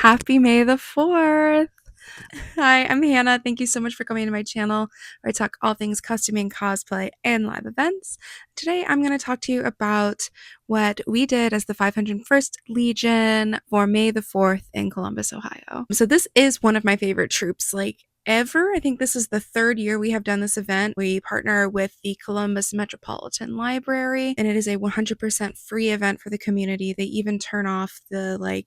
Happy May the 4th! Hi, I'm Hannah. Thank you so much for coming to my channel where I talk all things costuming, cosplay, and live events. Today I'm going to talk to you about what we did as the 501st Legion for May the 4th in Columbus, Ohio. So this is one of my favorite troops, ever. I think this is the third year we have done this event. We partner with the Columbus Metropolitan Library, and it is a 100% free event for the community. They even turn off the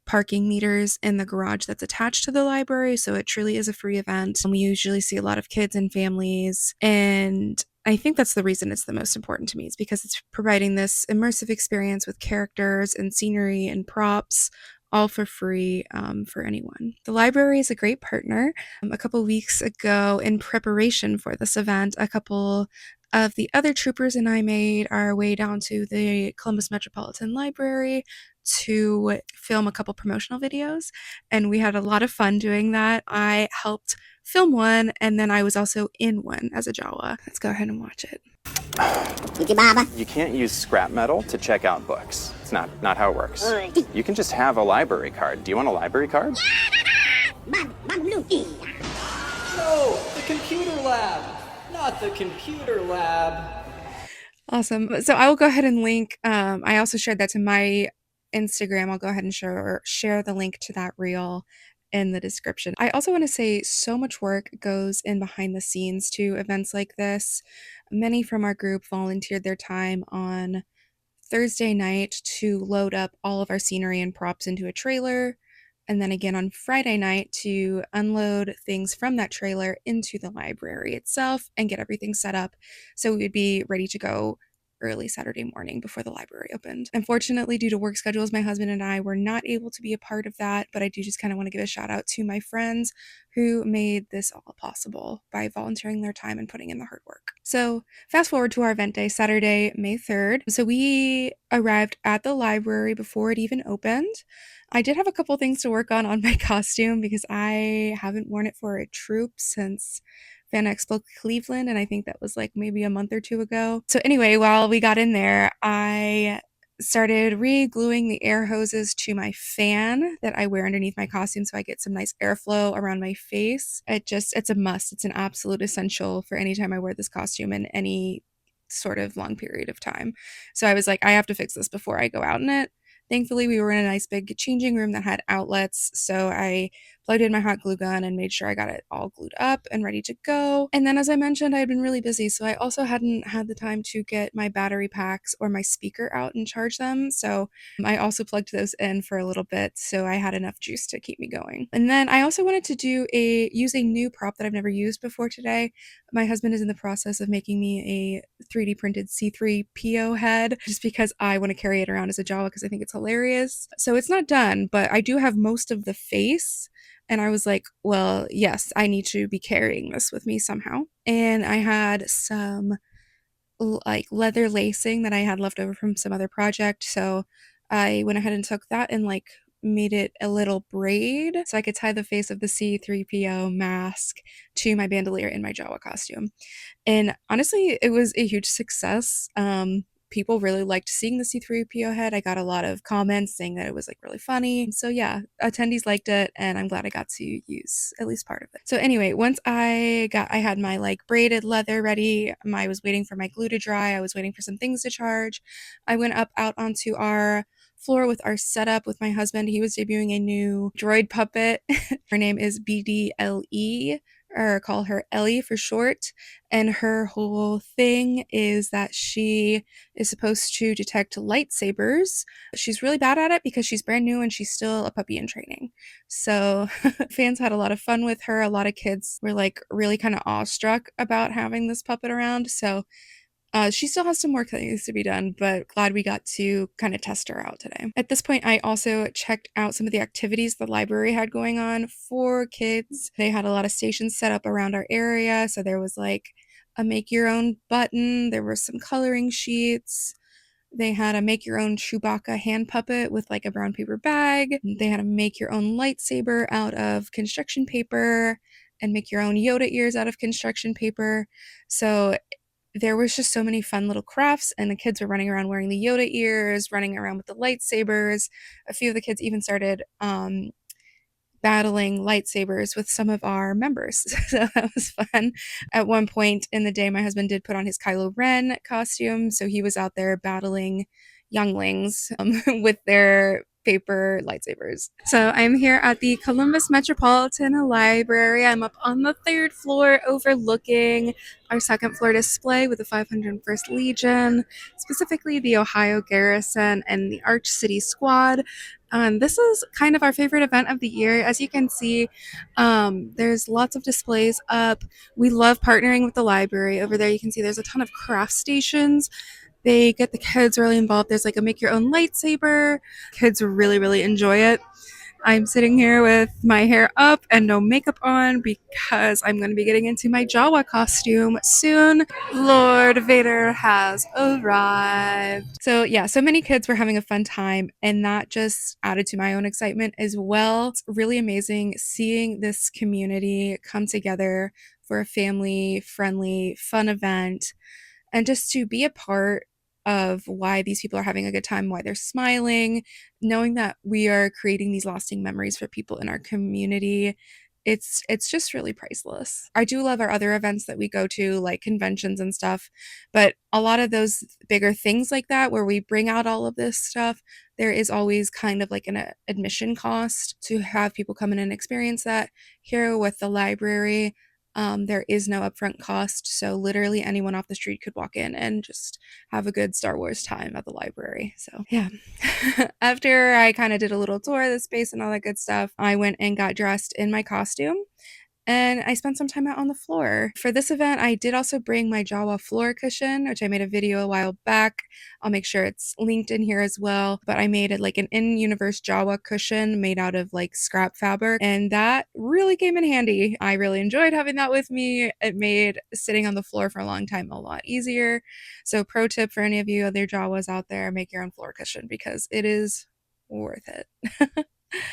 parking meters in the garage that's attached to the library, so it truly is a free event. And we usually see a lot of kids and families, and I think that's the reason it's the most important to me, is because it's providing this immersive experience with characters and scenery and props, all for free for anyone. The library is a great partner. A couple weeks ago, in preparation for this event, a couple of the other troopers and I made our way down to the Columbus Metropolitan Library to film a couple promotional videos, and we had a lot of fun doing that. I helped film one, and then I was also in one as a Jawa. Let's go ahead and watch it. You can't use scrap metal to check out books. It's not how it works. You can just have a library card. Do you want a library card? No, the computer lab, not the computer lab. Awesome. So I will go ahead and link, I also shared that to my Instagram. I'll go ahead and share the link to that reel in the description. I also want to say so much work goes in behind the scenes to events like this. Many from our group volunteered their time on Thursday night to load up all of our scenery and props into a trailer, and then again on Friday night to unload things from that trailer into the library itself and get everything set up so we would be ready to go early Saturday morning before the library opened. Unfortunately, due to work schedules, my husband and I were not able to be a part of that, but I do just kind of want to give a shout out to my friends who made this all possible by volunteering their time and putting in the hard work. So fast forward to our event day, Saturday, May 3rd. So we arrived at the library before it even opened. I did have a couple things to work on my costume because I haven't worn it for a troop since Fan Expo Cleveland, and I think that was maybe a month or two ago. So anyway, while we got in there, I started re-gluing the air hoses to my fan that I wear underneath my costume so I get some nice airflow around my face. It's a must. It's an absolute essential for any time I wear this costume in any sort of long period of time. So I was like, I have to fix this before I go out in it. Thankfully, we were in a nice big changing room that had outlets, so I plugged in my hot glue gun and made sure I got it all glued up and ready to go. And then, as I mentioned, I had been really busy, so I also hadn't had the time to get my battery packs or my speaker out and charge them, so I also plugged those in for a little bit so I had enough juice to keep me going. And then I also wanted to use a new prop that I've never used before today. My husband is in the process of making me a 3D printed C3PO head just because I want to carry it around as a Jawa because I think it's hilarious. So it's not done, but I do have most of the face. And I was like, well, yes, I need to be carrying this with me somehow. And I had some leather lacing that I had left over from some other project. So I went ahead and took that and made it a little braid so I could tie the face of the C3PO mask to my bandolier in my Jawa costume. And honestly, it was a huge success. People really liked seeing the C3PO head. I got a lot of comments saying that it was really funny. So yeah, attendees liked it, and I'm glad I got to use at least part of it. So anyway, once I had my braided leather ready, I was waiting for my glue to dry. I was waiting for some things to charge. I went out onto our floor with our setup with my husband. He was debuting a new droid puppet. Her name is BDLE, or call her Ellie for short, and her whole thing is that she is supposed to detect lightsabers. She's really bad at it because she's brand new and she's still a puppy in training. So fans had a lot of fun with her. A lot of kids were really kind of awestruck about having this puppet around. So she still has some more things to be done, but glad we got to kind of test her out today. At this point, I also checked out some of the activities the library had going on for kids. They had a lot of stations set up around our area, so there was a make your own button, there were some coloring sheets. They had a make your own Chewbacca hand puppet with a brown paper bag. They had a make your own lightsaber out of construction paper and make your own Yoda ears out of construction paper. So there was just so many fun little crafts, and the kids were running around wearing the Yoda ears, running around with the lightsabers. A few of the kids even started battling lightsabers with some of our members. So that was fun. At one point in the day, my husband did put on his Kylo Ren costume. So he was out there battling younglings with their paper lightsabers. So I'm here at the Columbus Metropolitan Library. I'm up on the third floor overlooking our second floor display with the 501st Legion, specifically the Ohio Garrison and the Arch City Sqaud. This is kind of our favorite event of the year. As you can see, there's lots of displays up. We love partnering with the library. Over there, you can see there's a ton of craft stations. They get the kids really involved. There's like a make your own lightsaber. Kids really, really enjoy it. I'm sitting here with my hair up and no makeup on because I'm going to be getting into my Jawa costume soon. Lord Vader has arrived. So, yeah, so many kids were having a fun time, and that just added to my own excitement as well. It's really amazing seeing this community come together for a family friendly, fun event, and just to be a part of why these people are having a good time, why they're smiling, knowing that we are creating these lasting memories for people in our community. It's just really priceless. I do love our other events that we go to, like conventions and stuff, but a lot of those bigger things like that where we bring out all of this stuff, there is always kind of like an admission cost to have people come in and experience that. Here with the library, there is no upfront cost, so literally anyone off the street could walk in and just have a good Star Wars time at the library. So, yeah. After I kind of did a little tour of the space and all that good stuff, I went and got dressed in my costume and I spent some time out on the floor. For this event, I did also bring my Jawa floor cushion, which I made a video a while back. I'll make sure it's linked in here as well. But I made it like an in-universe Jawa cushion made out of like scrap fabric, and that really came in handy. I really enjoyed having that with me. It made sitting on the floor for a long time a lot easier. So pro tip for any of you other Jawas out there, make your own floor cushion because it is worth it.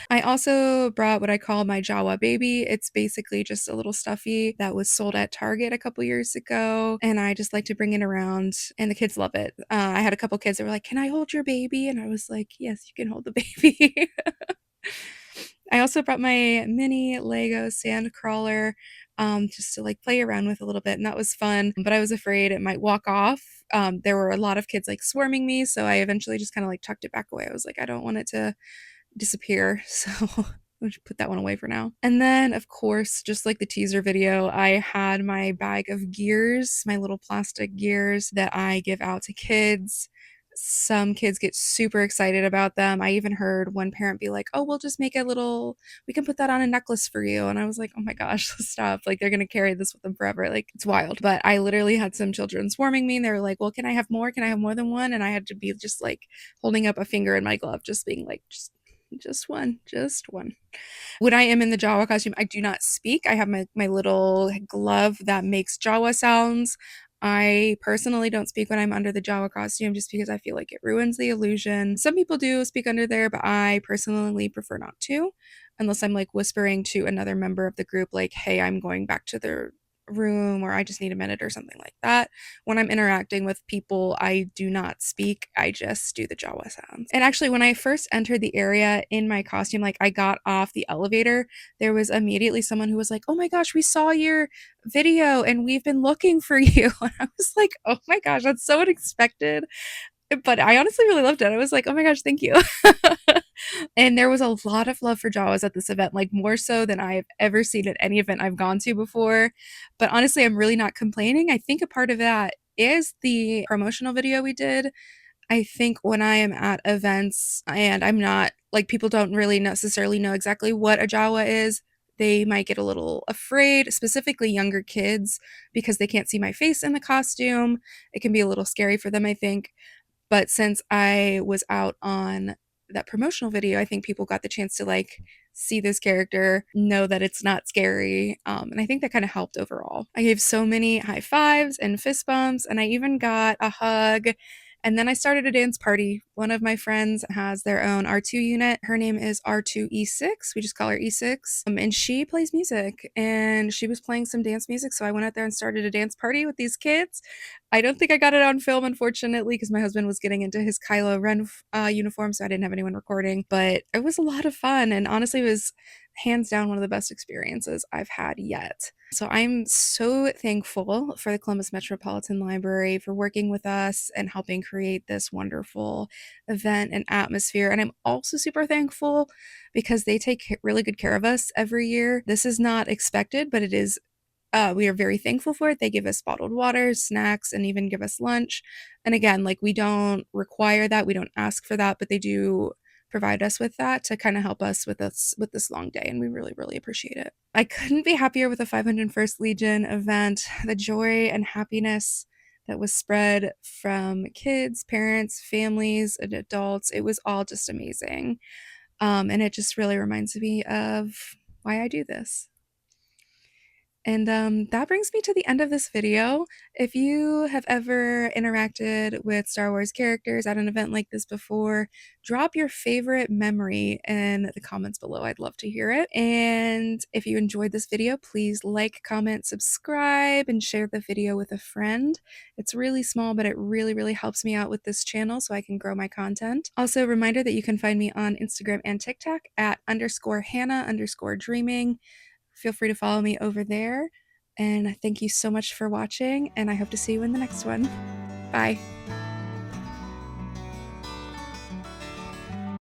I also brought what I call my Jawa baby. It's basically just a little stuffy that was sold at Target a couple years ago, and I just like to bring it around, and the kids love it. I had a couple kids that were like, "Can I hold your baby?" And I was like, "Yes, you can hold the baby." I also brought my mini Lego sand crawler just to like play around with a little bit, and that was fun. But I was afraid it might walk off. There were a lot of kids like swarming me, so I eventually just kind of like tucked it back away. I was like, I don't want it to disappear, so I'll just put that one away for now. And then, of course, just like the teaser video, I had my bag of gears, my little plastic gears that I give out to kids. Some kids get super excited about them. I even heard one parent be like, "Oh, we'll just make a little, we can put that on a necklace for you." And I was like, "Oh my gosh, stop. Like, they're going to carry this with them forever." Like, it's wild. But I literally had some children swarming me, and they were like, "Well, can I have more? Can I have more than one?" And I had to be just like holding up a finger in my glove, just being like, just one, just one. When I am in the Jawa costume, I do not speak. I have my little glove that makes Jawa sounds. I personally don't speak when I'm under the Jawa costume just because I feel like it ruins the illusion. Some people do speak under there, but I personally prefer not to, unless I'm like whispering to another member of the group, like, "Hey, I'm going back to the room," or "I just need a minute," or something like that. When I'm interacting with people, I do not speak. I just do the Jawa sounds. And actually, when I first entered the area in my costume, like I got off the elevator, there was immediately someone who was like, "Oh my gosh, we saw your video and we've been looking for you." And I was like, "Oh my gosh, that's so unexpected." But I honestly really loved it. I was like, "Oh my gosh, thank you." And there was a lot of love for Jawas at this event, like more so than I've ever seen at any event I've gone to before. But honestly, I'm really not complaining. I think a part of that is the promotional video we did. I think when I am at events and I'm not like people don't really necessarily know exactly what a Jawa is, they might get a little afraid, specifically younger kids, because they can't see my face in the costume. It can be a little scary for them, I think. But since I was out on that promotional video, I think people got the chance to like see this character, know that it's not scary. And I think that kind of helped overall. I gave so many high fives and fist bumps, and I even got a hug. And then I started a dance party One of my friends has their own R2 unit. Her name is R2E6. We just call her E6. And she plays music, and she was playing some dance music. So I went out there and started a dance party with these kids. I don't think I got it on film, unfortunately, because my husband was getting into his Kylo Ren uniform, so I didn't have anyone recording. But it was a lot of fun, and honestly, it was hands down one of the best experiences I've had yet. So I'm so thankful for the Columbus Metropolitan Library for working with us and helping create this wonderful event and atmosphere. And I'm also super thankful because they take really good care of us every year. This is not expected, but it is we are very thankful for it. They give us bottled water, snacks, and even give us lunch. And again, like we don't require that, we don't ask for that, but they do provide us with that to kind of help us with this long day, and we really really appreciate it. I couldn't be happier with the 501st Legion event. The joy and happiness that was spread from kids, parents, families, and adults, it was all just amazing. And it just really reminds me of why I do this. And that brings me to the end of this video. If you have ever interacted with Star Wars characters at an event like this before, drop your favorite memory in the comments below. I'd love to hear it. And if you enjoyed this video, please like, comment, subscribe, and share the video with a friend. It's really small, but it really, really helps me out with this channel so I can grow my content. Also, a reminder that you can find me on Instagram and TikTok at _Hannah_dreaming. Feel free to follow me over there. And thank you so much for watching, and I hope to see you in the next one. Bye.